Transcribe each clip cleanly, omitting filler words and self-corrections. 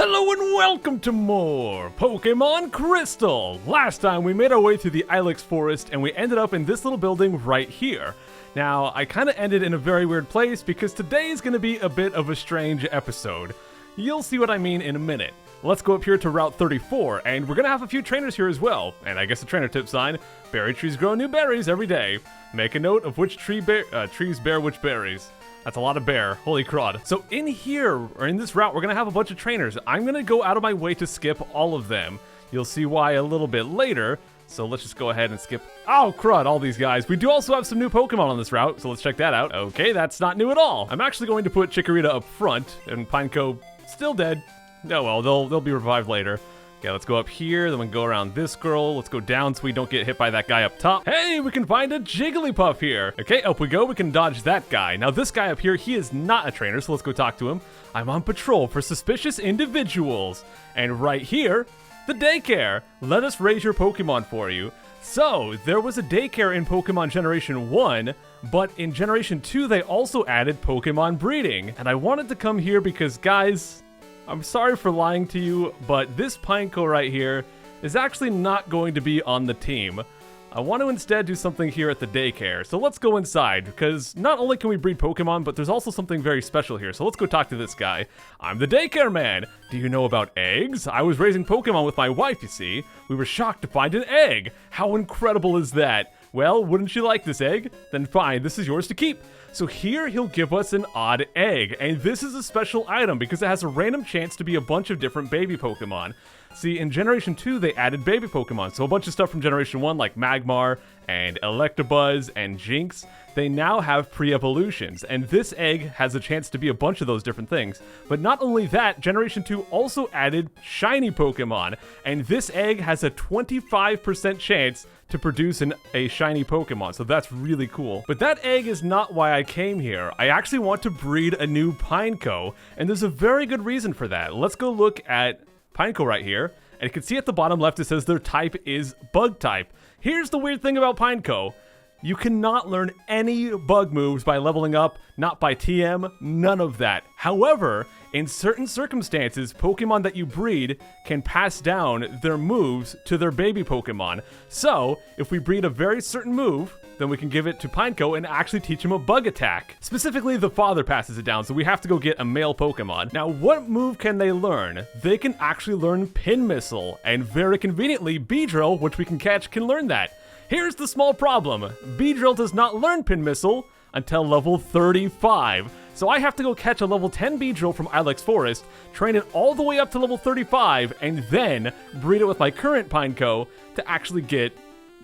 Hello and welcome to more Pokemon Crystal! Last time we made our way through the Ilex Forest and we ended up in this little building right here. Now, I kinda ended in a very weird place because today is gonna be a bit of a strange episode. You'll see what I mean in a minute. Let's go up here to Route 34, and we're gonna have a few trainers here as well. And I guess a trainer tip sign, berry trees grow new berries every day. Make a note of which trees bear which berries. That's a lot of bear, holy crud. So in here, or in this route, we're gonna have a bunch of trainers. I'm gonna go out of my way to skip all of them. You'll see why a little bit later. So let's just go ahead and skip, oh crud, all these guys. We do also have some new Pokemon on this route, so let's check that out. Okay, that's not new at all. I'm actually going to put Chikorita up front, and PINECO still dead. Oh well, they'll be revived later. Okay, let's go up here, then we can go around this girl. Let's go down so we don't get hit by that guy up top. Hey, we can find a Jigglypuff here. Okay, up we go, we can dodge that guy. Now this guy up here, he is not a trainer, so let's go talk to him. I'm on patrol for suspicious individuals. And right here, the daycare. Let us raise your Pokemon for you. So, there was a daycare in Pokemon Generation 1, but in Generation 2 they also added Pokemon breeding. And I wanted to come here because, guys, I'm sorry for lying to you, but this PINECO right here is actually not going to be on the team. I want to instead do something here at the daycare. So let's go inside, because not only can we breed Pokemon, but there's also something very special here. So let's go talk to this guy. I'm the daycare man. Do you know about eggs? I was raising Pokemon with my wife, you see. We were shocked to find an egg. How incredible is that? Well, wouldn't you like this egg? Then fine, this is yours to keep. So here he'll give us an odd egg, and this is a special item because it has a random chance to be a bunch of different baby Pokemon. See, in Generation 2 they added baby Pokemon, so a bunch of stuff from Generation 1 like Magmar and Electabuzz and Jinx, they now have pre-evolutions, and this egg has a chance to be a bunch of those different things. But not only that, Generation 2 also added shiny Pokemon, and this egg has a 25% chance to produce a shiny Pokemon, so that's really cool. But that egg is not why I came here. I actually want to breed a new PINECO, and there's a very good reason for that. Let's go look at PINECO right here, and you can see at the bottom left it says their type is bug type. Here's the weird thing about PINECO. You cannot learn any bug moves by leveling up, not by TM, none of that. However, in certain circumstances, Pokemon that you breed can pass down their moves to their baby Pokemon. So, if we breed a very certain move, then we can give it to PINECO and actually teach him a bug attack. Specifically, the father passes it down, so we have to go get a male Pokemon. Now, what move can they learn? They can actually learn Pin Missile, and very conveniently, Beedrill, which we can catch, can learn that. Here's the small problem. Beedrill does not learn Pin Missile until level 35. So I have to go catch a level 10 Beedrill from Ilex Forest, train it all the way up to level 35, and then breed it with my current PINECO to actually get,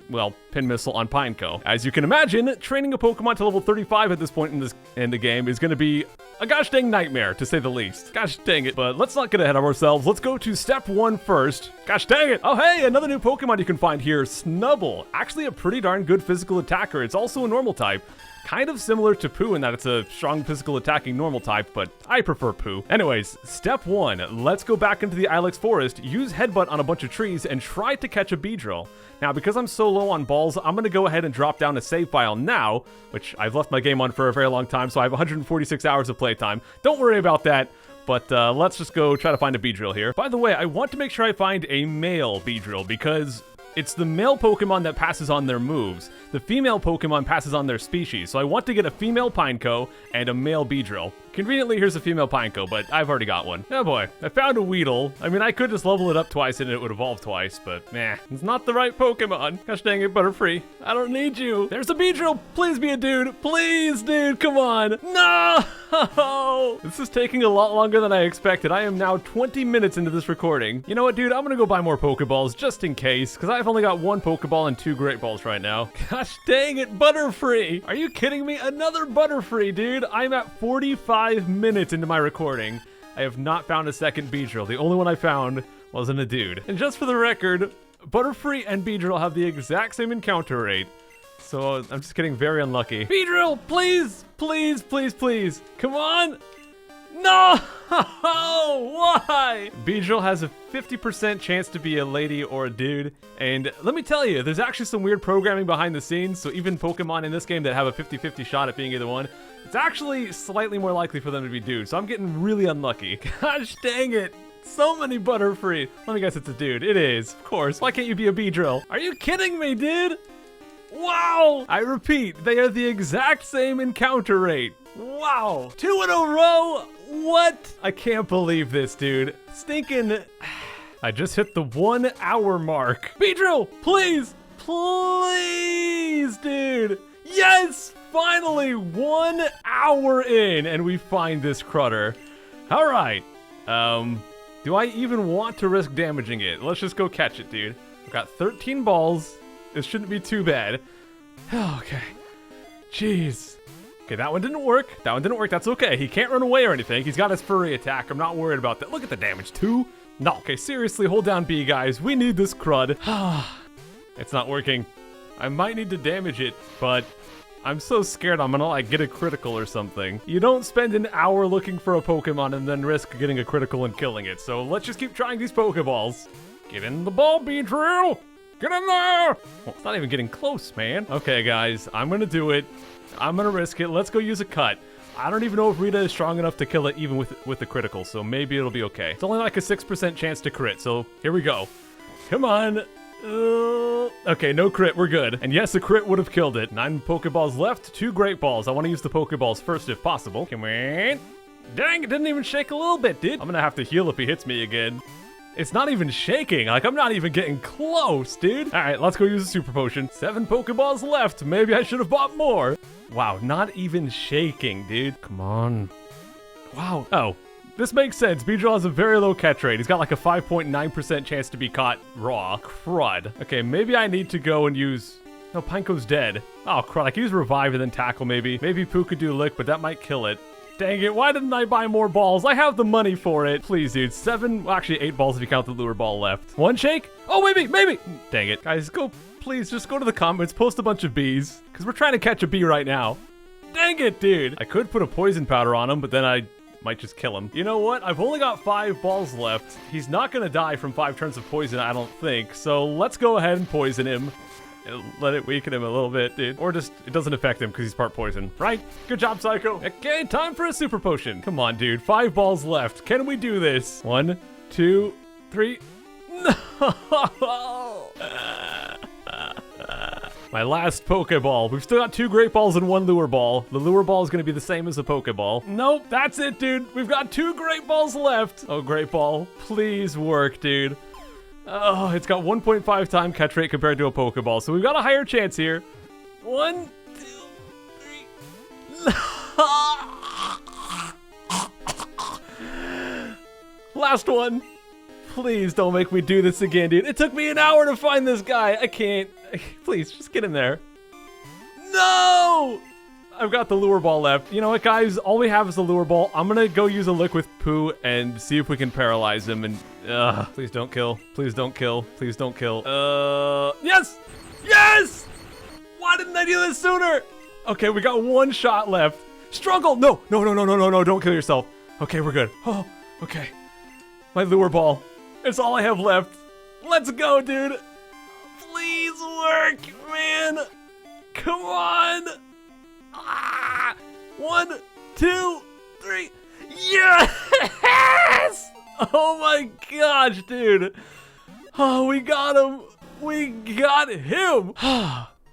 well, Pin Missile on PINECO. As you can imagine, training a Pokemon to level 35 at this point in the game is going to be a gosh dang nightmare, to say the least. Gosh dang it. But let's not get ahead of ourselves. Let's go to step 1 first. Gosh dang it. Oh, hey, another new Pokemon you can find here, Snubbull. Actually a pretty darn good physical attacker. It's also a normal type. Kind of similar to Pooh in that it's a strong physical attacking normal type, but I prefer Pooh. Anyways, step 1, let's go back into the Ilex Forest, use Headbutt on a bunch of trees, and try to catch a Beedrill. Now, because I'm so low on balls, I'm gonna go ahead and drop down a save file now, which I've left my game on for a very long time, so I have 146 hours of playtime. Don't worry about that. But let's just go try to find a Beedrill here. By the way, I want to make sure I find a male Beedrill because it's the male Pokemon that passes on their moves. The female Pokemon passes on their species. So I want to get a female PINECO and a male Beedrill. Conveniently, here's a female PINECO, but I've already got one. Oh boy, I found a Weedle. I mean, I could just level it up twice and it would evolve twice, but meh, it's not the right Pokemon. Gosh dang it, Butterfree. I don't need you. There's a Beedrill. Please be a dude. Please, dude, come on. No! This is taking a lot longer than I expected. I am now 20 minutes into this recording. You know what, dude? I'm gonna go buy more Pokeballs just in case, because I've only got 1 Pokeball and 2 Great Balls right now. Gosh dang it, Butterfree. Are you kidding me? Another Butterfree, dude. I'm at 45 minutes into my recording. I have not found a second Beedrill. The only one I found wasn't a dude. And just for the record, Butterfree and Beedrill have the exact same encounter rate. So I'm just getting very unlucky. Beedrill, please, please, please, please. Come on. No! Why? Beedrill has a 50% chance to be a lady or a dude, and let me tell you, there's actually some weird programming behind the scenes, so even Pokemon in this game that have a 50-50 shot at being either one, it's actually slightly more likely for them to be dudes, so I'm getting really unlucky. Gosh dang it. So many Butterfree. Let me guess it's a dude. It is, of course. Why can't you be a Beedrill? Are you kidding me, dude? Wow! I repeat, they are the exact same encounter rate. Wow! 2 in a row? What? I can't believe this, dude. Stinking... I just hit the 1 hour mark. Beedrill, please! Please, dude! Yes! Finally, 1 hour in, and we find this Crutter. All right. Do I even want to risk damaging it? Let's just go catch it, dude. I've got 13 balls. This shouldn't be too bad. Okay. Jeez. Okay, that one didn't work. That one didn't work. That's okay. He can't run away or anything. He's got his furry attack. I'm not worried about that. Look at the damage. 2? No. Okay, seriously, hold down B, guys. We need this crud. It's not working. I might need to damage it, but I'm so scared I'm gonna, like, get a critical or something. You don't spend an hour looking for a Pokemon and then risk getting a critical and killing it. So let's just keep trying these Pokeballs. Get in the ball, Beedrill! Get in there! Well, it's not even getting close, man. Okay, guys, I'm gonna do it. I'm gonna risk it. Let's go use a cut. I don't even know if Rita is strong enough to kill it even with the critical, so maybe it'll be okay. It's only like a 6% chance to crit, so here we go. Come on. Okay, no crit, we're good. And yes, a crit would have killed it. 9 Pokeballs left, 2 Great Balls. I want to use the Pokeballs first if possible. Come on. Dang, it didn't even shake a little bit, dude. I'm gonna have to heal if he hits me again. It's not even shaking. Like, I'm not even getting close, dude. All right, let's go use a Super Potion. 7 Pokeballs left. Maybe I should have bought more. Wow, not even shaking, dude. Come on. Wow. Oh, this makes sense. Beedrill has a very low catch rate. He's got like a 5.9% chance to be caught raw. Crud. Okay, maybe I need to go and use... No, PINECO's dead. Oh, crud. I can use Revive and then Tackle, maybe. Maybe Poo could do Lick, but that might kill it. Dang it, why didn't I buy more balls? I have the money for it. Please, dude. 7, well, actually 8 balls if you count the lure ball left. 1 shake? Oh, maybe. Dang it. Guys, please, just go to the comments, post a bunch of bees, because we're trying to catch a bee right now. Dang it, dude. I could put a poison powder on him, but then I might just kill him. You know what? I've only got 5 balls left. He's not gonna die from 5 turns of poison, I don't think. So let's go ahead and poison him. Let it weaken him a little bit, dude. Or just, it doesn't affect him because he's part poison. Right? Good job, Psycho. Okay, time for a Super Potion. Come on, dude. 5 balls left. Can we do this? 1, 2, 3. No! My last Pokeball. We've still got 2 Great Balls and 1 Lure Ball. The Lure Ball is going to be the same as the Pokeball. Nope, that's it, dude. We've got 2 Great Balls left. Oh, Great Ball. Please work, dude. Oh, it's got 1.5 time catch rate compared to a Pokeball, so we've got a higher chance here. 1, 2, 3. Last one. Please don't make me do this again, dude. It took me an hour to find this guy. I can't. Please, just get in there. No! I've got the Lure Ball left. You know what, guys? All we have is the Lure Ball. I'm gonna go use a Lick with Poo and see if we can paralyze him and... please don't kill. Please don't kill. Please don't kill. Yes! Yes! Why didn't I do this sooner? Okay, we got 1 shot left. Struggle! No, don't kill yourself. Okay, we're good. Oh, okay. My Lure Ball. It's all I have left. Let's go, dude. Please work, man. Come on. 1, 2, 3. Yes! Oh my gosh, dude. Oh, we got him. We got him.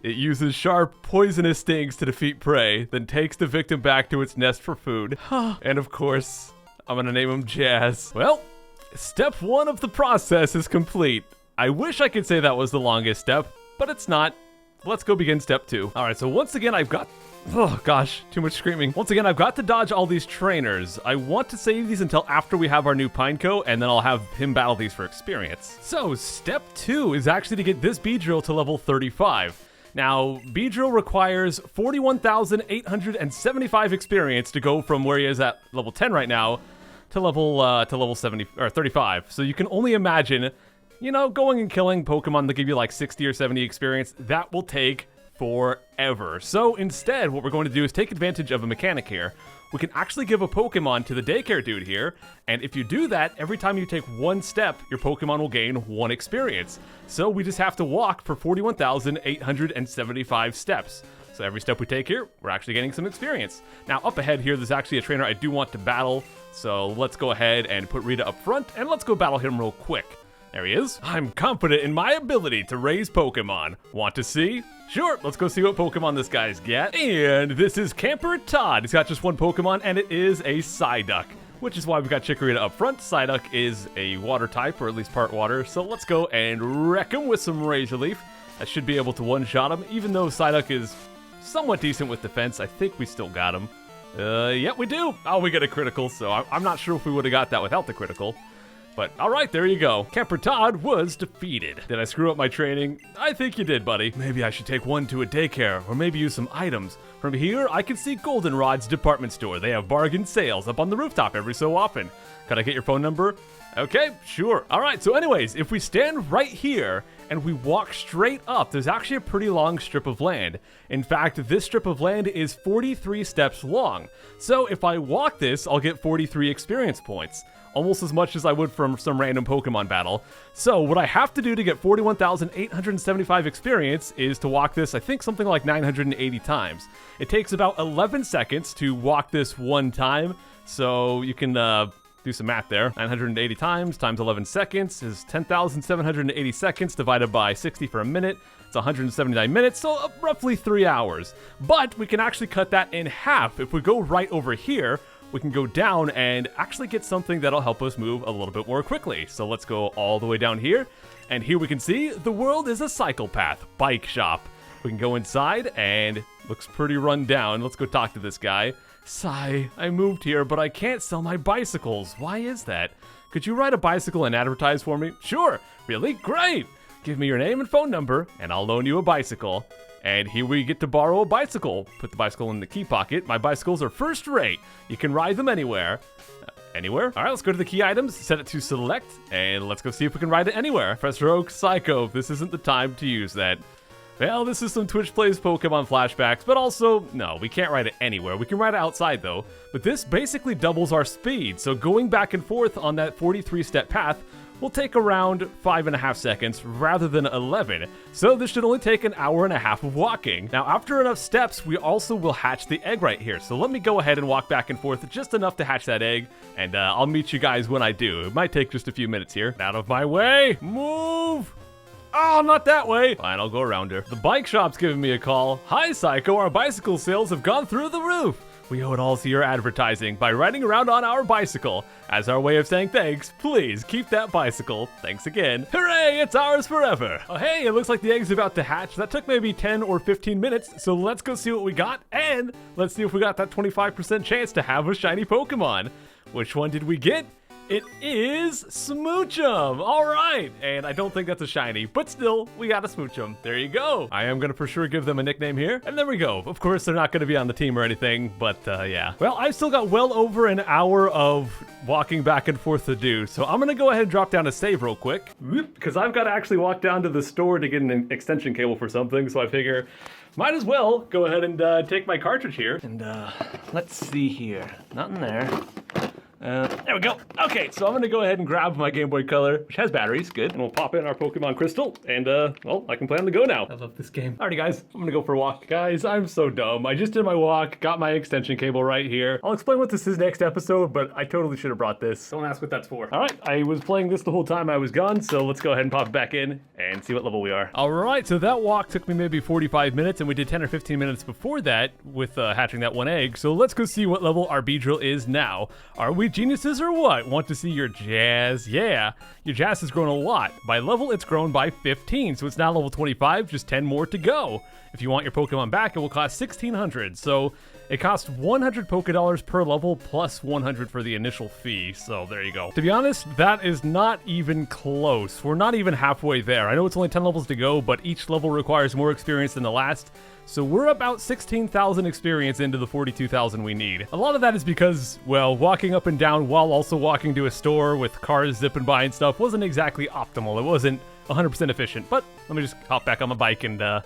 It uses sharp, poisonous stings to defeat prey, then takes the victim back to its nest for food. And of course, I'm gonna name him Jazz. Well, step 1 of the process is complete. I wish I could say that was the longest step, but it's not. Let's go begin step 2. All right, so once again, I've got... Oh gosh, too much screaming. Once again, I've got to dodge all these trainers. I want to save these until after we have our new PINECO, and then I'll have him battle these for experience. So, step 2 is actually to get this Beedrill to level 35. Now, Beedrill requires 41,875 experience to go from where he is at level 10 right now to level 70 or 35. So you can only imagine, you know, going and killing Pokemon that give you like 60 or 70 experience, that will take forever. So instead, what we're going to do is take advantage of a mechanic here. We can actually give a Pokemon to the daycare dude here, and if you do that, every time you take 1 step, your Pokemon will gain 1 experience. So we just have to walk for 41,875 steps. So every step we take here, we're actually getting some experience. Now up ahead here, there's actually a trainer I do want to battle. So let's go ahead and put Rita up front, and let's go battle him real quick. There he is. I'm confident in my ability to raise Pokemon. Want to see? Sure, let's go see what Pokemon this guy's got. And this is Camper Todd. He's got just one Pokemon, and it is a PSYDUCK, which is why we've got Chikorita up front. PSYDUCK is a water type, or at least part water. So let's go and wreck him with some Razor Leaf. I should be able to one-shot him, even though PSYDUCK is somewhat decent with defense. I think we still got him. Yep, we do. Oh, we get a critical, so I'm not sure if we would have got that without the critical. But alright, there you go. Camper Todd was defeated. Did I screw up my training? I think you did, buddy. Maybe I should take one to a daycare, or maybe use some items. From here, I can see Goldenrod's department store. They have bargain sales up on the rooftop every so often. Could I get your phone number? Okay, sure. Alright, so anyways, if we stand right here and we walk straight up, there's actually a pretty long strip of land. In fact, this strip of land is 43 steps long. So if I walk this, I'll get 43 experience points. Almost as much as I would from some random Pokemon battle. So what I have to do to get 41,875 experience is to walk this, I think something like 980 times. It takes about 11 seconds to walk this one time, so you can do some math there. 980 times 11 seconds is 10,780 seconds divided by 60 for a minute. It's 179 minutes, so roughly 3 hours. But we can actually cut that in half. If we go right over here, we can go down and actually get something that'll help us move a little bit more quickly. So let's go all the way down here. And here we can see the world is a cycle path, bike shop. We can go inside and looks pretty run down. Let's go talk to this guy. Sigh, I moved here, but I can't sell my bicycles. Why is that? Could you ride a bicycle and advertise for me? Sure, really? Great. Give me your name and phone number and I'll loan you a bicycle. And here we get to borrow a bicycle. Put the bicycle in the key pocket. My bicycles are first rate. You can ride them anywhere. Anywhere? All right, let's go to the key items, set it to select, and let's go see if we can ride it anywhere. Professor Oak, Psycho, this isn't the time to use that. Well, this is some Twitch Plays Pokemon flashbacks, but also, no, we can't ride it anywhere. We can ride it outside, though. But this basically doubles our speed, so going back and forth on that 43-step path will take around 5.5 seconds rather than 11. So this should only take an hour and a half of walking. Now, after enough steps, we also will hatch the egg right here. So let me go ahead and walk back and forth just enough to hatch that egg, and I'll meet you guys when I do. It might take just a few minutes here. Out of my way! Move! Oh, not that way! Fine, I'll go around her. The bike shop's giving me a call. Hi, Psycho, our bicycle sales have gone through the roof. We owe it all to your advertising by riding around on our bicycle. As our way of saying thanks, please keep that bicycle. Thanks again. Hooray, it's ours forever. Oh, hey, it looks like the egg's about to hatch. That took maybe 10 or 15 minutes, so let's go see what we got, and let's see if we got that 25% chance to have a shiny Pokemon. Which one did we get? It is Smoochum! Alright! And I don't think that's a shiny, but still, we got a Smoochum. There you go! I am gonna for sure give them a nickname here, and there we go. Of course, they're not gonna be on the team or anything, but yeah. Well, I've still got well over an hour of walking back and forth to do, so I'm gonna go ahead and drop down a save real quick, because I've got to actually walk down to the store to get an extension cable for something, so I figure might as well go ahead and take my cartridge here. And let's see here. Nothing there. There we go. Okay, so I'm gonna go ahead and grab my Game Boy Color, which has batteries, good. And we'll pop in our Pokemon Crystal, and well, I can play on the go now. I love this game. Alrighty guys, I'm gonna go for a walk. Guys, I'm so dumb. I just did my walk, got my extension cable right here. I'll explain what this is next episode, but I totally should have brought this. Don't ask what that's for. Alright, I was playing this the whole time I was gone, so let's go ahead and pop it back in and see what level we are. Alright, so that walk took me maybe 45 minutes, and we did 10 or 15 minutes before that with hatching that one egg. So let's go see what level our Beedrill is now. Are we geniuses or what? Want to see your Jazz? Yeah, your Jazz has grown a lot. By level, it's grown by 15, so it's now level 25, just 10 more to go. If you want your Pokemon back, it will cost 1,600, so it costs 100 Pokédollars per level plus 100 for the initial fee, so there you go. To be honest, that is not even close. We're not even halfway there. I know it's only 10 levels to go, but each level requires more experience than the last, so we're about 16,000 experience into the 42,000 we need. A lot of that is because, well, walking up and down while also walking to a store with cars zipping by and stuff wasn't exactly optimal. It wasn't 100% efficient, but let me just hop back on my bike and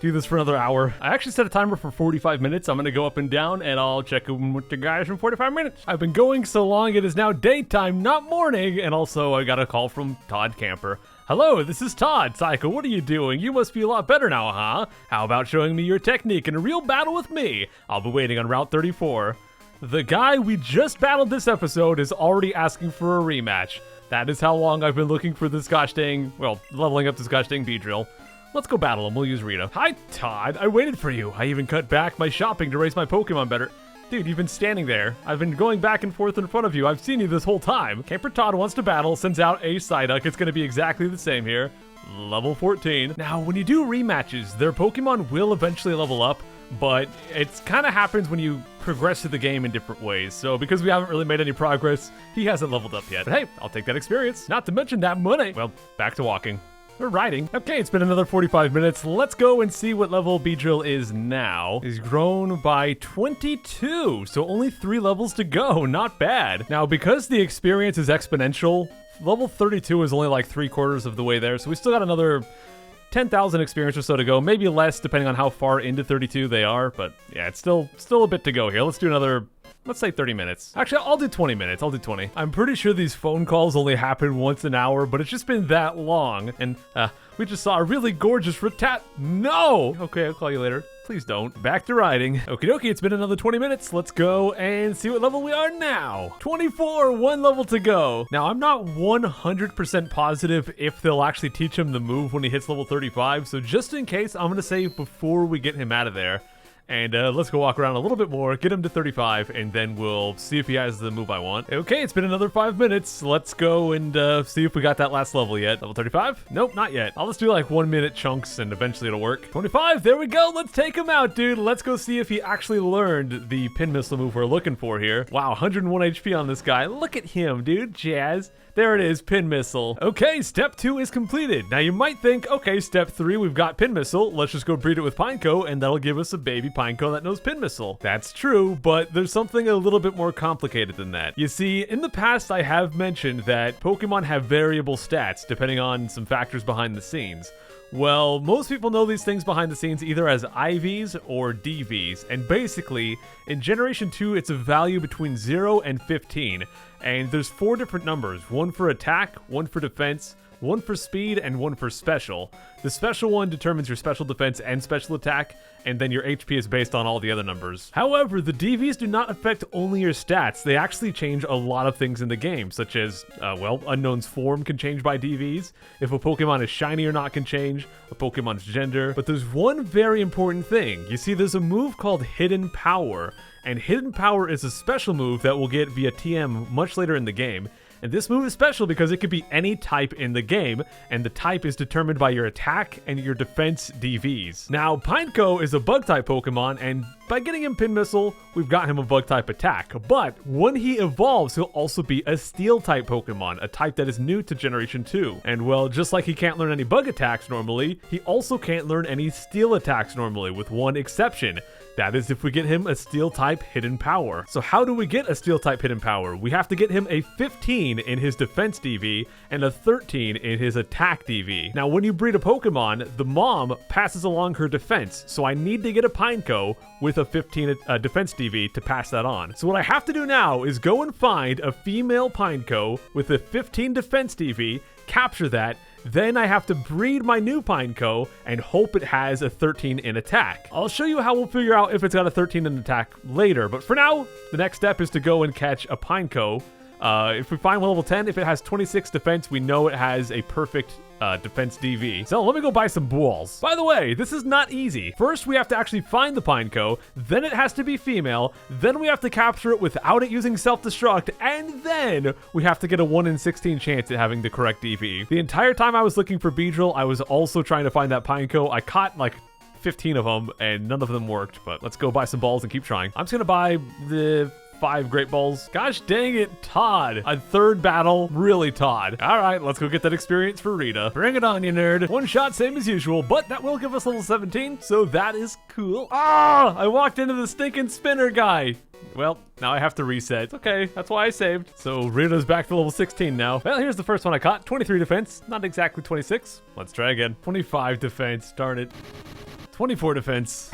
do this for another hour. I actually set a timer for 45 minutes. I'm gonna go up and down and I'll check in with the guys in 45 minutes. I've been going so long, it is now daytime, not morning. And also I got a call from Todd Camper. Hello, this is Todd. Psycho, what are you doing? You must be a lot better now, huh? How about showing me your technique in a real battle with me? I'll be waiting on Route 34. The guy we just battled this episode is already asking for a rematch. That is how long I've been looking for this gosh dang, well, leveling up this gosh dang B-drill. Let's go battle him. We'll use Rita. Hi, Todd. I waited for you. I even cut back my shopping to raise my Pokemon better. Dude, you've been standing there. I've been going back and forth in front of you. I've seen you this whole time. Camper Todd wants to battle, sends out a PSYDUCK. It's going to be exactly the same here. Level 14. Now, when you do rematches, their Pokemon will eventually level up, but it kind of happens when you progress through the game in different ways. So because we haven't really made any progress, he hasn't leveled up yet. But hey, I'll take that experience. Not to mention that money. Well, back to walking. We're riding. Okay, it's been another 45 minutes. Let's go and see what level B-drill is now. He's grown by 22, so only 3 levels to go. Not bad. Now, because the experience is exponential, level 32 is only like 3/4 of the way there, so we still got another 10,000 experience or so to go, maybe less depending on how far into 32 they are, but yeah, it's still a bit to go here. Let's do another, let's say 30 minutes. Actually, I'll do 20 minutes. I'll do 20. I'm pretty sure these phone calls only happen once an hour, but it's just been that long. And we just saw a really gorgeous Rattata. No! Okay, I'll call you later. Please don't. Back to riding. Okie dokie, it's been another 20 minutes. Let's go and see what level we are now. 24, 1 level to go. Now, I'm not 100% positive if they'll actually teach him the move when he hits level 35. So just in case, I'm going to save before we get him out of there. And let's go walk around a little bit more, get him to 35, and then we'll see if he has the move I want. Okay, it's been another 5 minutes. Let's go and see if we got that last level yet. Level 35? Nope, not yet. I'll just do like 1 minute chunks and eventually it'll work. 25, there we go. Let's take him out, dude. Let's go see if he actually learned the pin missile move we're looking for here. Wow, 101 HP on this guy. Look at him, dude. Jazz. There it is, pin missile. Okay, step 2 is completed. Now you might think, okay, step 3, we've got pin missile. Let's just go breed it with PINECO and that'll give us a baby PINECO that knows pin missile. That's true, but there's something a little bit more complicated than that. You see, in the past I have mentioned that Pokemon have variable stats depending on some factors behind the scenes. Well, most people know these things behind the scenes either as IVs or DVs, and basically, in Generation 2, it's a value between 0 and 15, and there's 4 different numbers, 1 for attack, 1 for defense, 1 for speed, and 1 for special. The special one determines your special defense and special attack, and then your HP is based on all the other numbers. However, the DVs do not affect only your stats. They actually change a lot of things in the game, such as, well, Unknown's form can change by DVs. If a Pokemon is shiny or not can change, a Pokemon's gender. But there's one very important thing. You see, there's a move called Hidden Power, and Hidden Power is a special move that we'll get via TM much later in the game. And this move is special because it could be any type in the game, and the type is determined by your attack and your defense DVs. Now, PINECO is a bug-type Pokemon, and by getting him Pin Missile, we've got him a bug-type attack. But when he evolves, he'll also be a Steel-type Pokemon, a type that is new to Generation 2. And well, just like he can't learn any bug attacks normally, he also can't learn any Steel attacks normally, with one exception. That is if we get him a Steel-type Hidden Power. So how do we get a Steel-type Hidden Power? We have to get him a 15 in his defense DV and a 13 in his attack DV. Now, when you breed a Pokemon, the mom passes along her defense, so I need to get a PINECO with a 15 defense DV to pass that on. So what I have to do now is go and find a female PINECO with a 15 defense DV, capture that, then I have to breed my new PINECO and hope it has a 13 in attack. I'll show you how we'll figure out if it's got a 13 in attack later, but for now, the next step is to go and catch a PINECO. If we find one level 10, if it has 26 defense, we know it has a perfect defense DV. So let me go buy some balls. By the way, this is not easy. First, we have to actually find the PINECO, then it has to be female, then we have to capture it without it using self-destruct, and then we have to get a 1 in 16 chance at having the correct DV. The entire time I was looking for B-drill, I was also trying to find that PINECO. I caught like 15 of them, and none of them worked, but let's go buy some balls and keep trying. I'm just gonna buy the 5 Great Balls. Gosh dang it, Todd. A third battle, really Todd. All right, let's go get that experience for Rita. Bring it on, you nerd. One shot, same as usual, but that will give us level 17, so that is cool. Ah, I walked into the stinking spinner guy. Well, now I have to reset. It's okay, that's why I saved. So Rita's back to level 16 now. Well, here's the first one I caught. 23 defense, not exactly 26. Let's try again. 25 defense, darn it. 24 defense.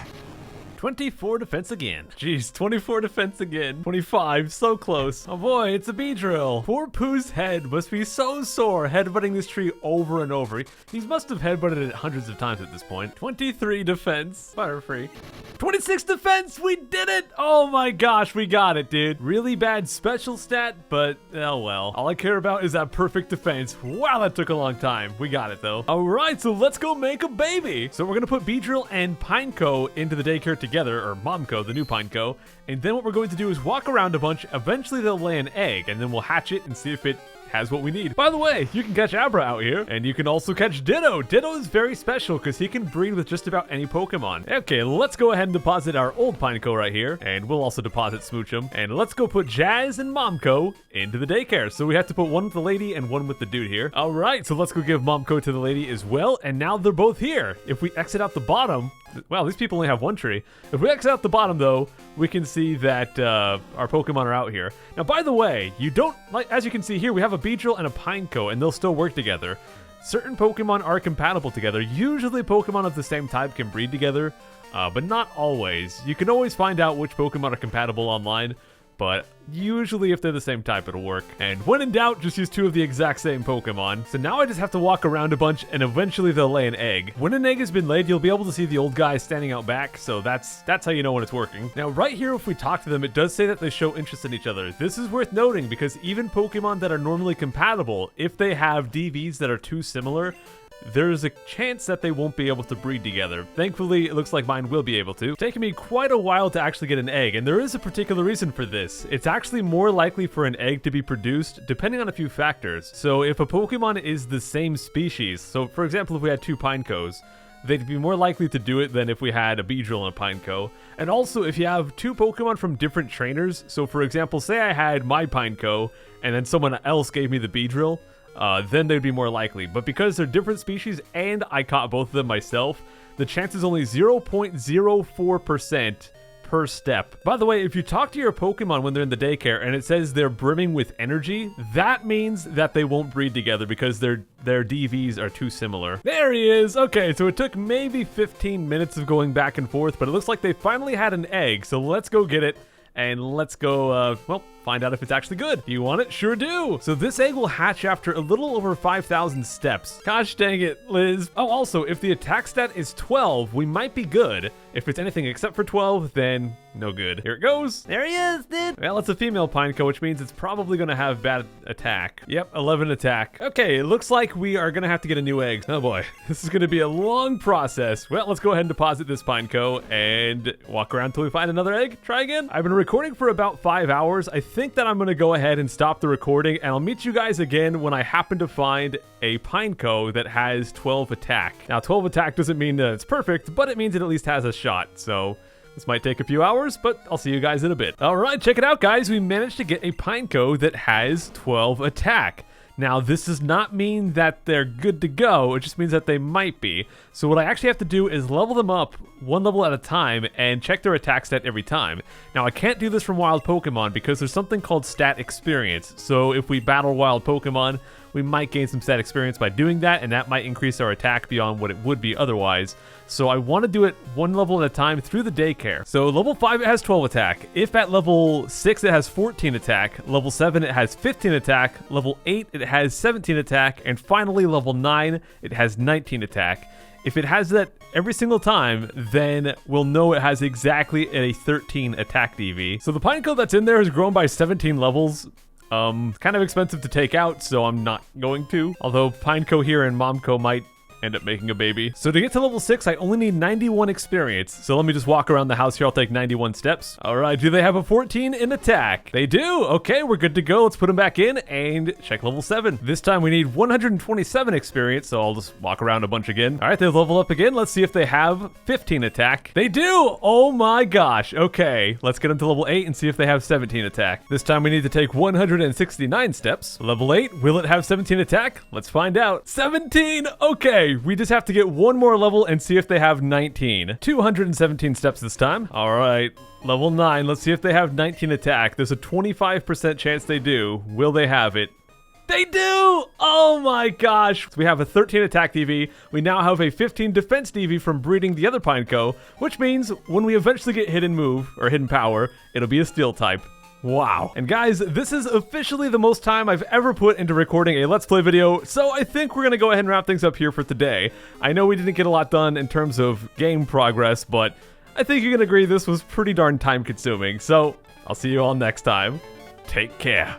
24 defense again. Jeez, 24 defense again. 25, so close. Oh boy, it's a Beedrill. Poor Pooh's head must be so sore headbutting this tree over and over. He must have headbutted it hundreds of times at this point. 23 defense, Butterfree. 26 defense, we did it! Oh my gosh, we got it, dude. Really bad special stat, but oh well. All I care about is that perfect defense. Wow, that took a long time. We got it though. All right, so let's go make a baby. So we're gonna put Beedrill and PINECO into the daycare together, or MomCo, the new PINECO, and then what we're going to do is walk around a bunch. Eventually they'll lay an egg, and then we'll hatch it and see if it has what we need. By the way, you can catch Abra out here, and you can also catch Ditto. Ditto is very special because he can breed with just about any Pokemon. Okay, let's go ahead and deposit our old PINECO right here, and we'll also deposit Smoochum. And let's go put Jazz and MomCo into the daycare. So we have to put one with the lady and one with the dude here. All right, so let's go give MomCo to the lady as well, and now they're both here. If we exit out the bottom, well, these people only have one tree. If we exit out the bottom, though, we can see that our Pokemon are out here. Now, by the way, you don't, like, as you can see here, we have a Beedrill and a PINECO, and they'll still work together. Certain Pokemon are compatible together. Usually, Pokemon of the same type can breed together, but not always. You can always find out which Pokemon are compatible online, but usually if they're the same type, it'll work. And when in doubt, just use two of the exact same Pokemon. So now I just have to walk around a bunch, and eventually they'll lay an egg. When an egg has been laid, you'll be able to see the old guy standing out back, so that's how you know when it's working. Now right here, if we talk to them, it does say that they show interest in each other. This is worth noting because even Pokemon that are normally compatible, if they have DVs that are too similar, there's a chance that they won't be able to breed together. Thankfully, it looks like mine will be able to. It's taken me quite a while to actually get an egg, and there is a particular reason for this. It's actually more likely for an egg to be produced depending on a few factors. So if a Pokemon is the same species, so for example, if we had two PINECOs, they'd be more likely to do it than if we had a Beedrill and a PINECO. And also, if you have two Pokemon from different trainers, so for example, say I had my PINECO, and then someone else gave me the Beedrill, then they'd be more likely. But because they're different species and I caught both of them myself, the chance is only 0.04% per step. By the way, if you talk to your Pokemon when they're in the daycare and it says they're brimming with energy, that means that they won't breed together because their DVs are too similar. There he is! Okay, so it took maybe 15 minutes of going back and forth, but it looks like they finally had an egg, so let's go get it. And let's go, well, find out if it's actually good. Do you want it? Sure do. So this egg will hatch after a little over 5,000 steps. Gosh dang it, Liz. Oh, also, if the attack stat is 12, we might be good. If it's anything except for 12, then no good. Here it goes. There he is, dude. Well, it's a female PINECO, which means it's probably gonna have bad attack. Yep, 11 attack. Okay, it looks like we are gonna have to get a new egg. Oh boy, this is gonna be a long process. Well, let's go ahead and deposit this PINECO and walk around till we find another egg. Try again. I've been recording for about 5 hours. I think that I'm gonna go ahead and stop the recording, and I'll meet you guys again when I happen to find a PINECO that has 12 attack. Now, 12 attack doesn't mean that it's perfect, but it means it at least has a shot, so this might take a few hours, but I'll see you guys in a bit. All right, check it out, guys. We managed to get a PINECO that has 12 attack. Now, this does not mean that they're good to go. It just means that they might be. So what I actually have to do is level them up one level at a time and check their attack stat every time. Now, I can't do this from wild Pokemon because there's something called stat experience. So if we battle wild Pokemon, we might gain some stat experience by doing that, and that might increase our attack beyond what it would be otherwise. So I want to do it one level at a time through the daycare. So level 5, it has 12 attack. If at level 6, it has 14 attack. Level 7, it has 15 attack. Level 8, it has 17 attack. And finally, level 9, it has 19 attack. If it has that every single time, then we'll know it has exactly a 13 attack DV. So the PINECO that's in there has grown by 17 levels. Kind of expensive to take out, so I'm not going to. Although PINECO here and MomCo might end up making a baby. So to get to level 6, I only need 91 experience. So let me just walk around the house here. I'll take 91 steps. All right, do they have a 14 in attack? They do. Okay, we're good to go. Let's put them back in and check level 7. This time we need 127 experience, so I'll just walk around a bunch again. All right, they level up again. Let's see if they have 15 attack. They do. Oh my gosh. Okay, let's get them to level 8 and see if they have 17 attack. This time we need to take 169 steps. Level 8, will it have 17 attack? Let's find out. 17. Okay. We just have to get one more level and see if they have 19. 217 steps this time. All right, level 9. Let's see if they have 19 attack. There's a 25% chance they do. Will they have it? They do! Oh my gosh. So we have a 13 attack DV. We now have a 15 defense DV from breeding the other PINECO, which means when we eventually get hidden move, or hidden power, it'll be a steel type. Wow. And guys, this is officially the most time I've ever put into recording a Let's Play video, so I think we're gonna go ahead and wrap things up here for today. I know we didn't get a lot done in terms of game progress, but I think you can agree this was pretty darn time consuming, so I'll see you all next time. Take care.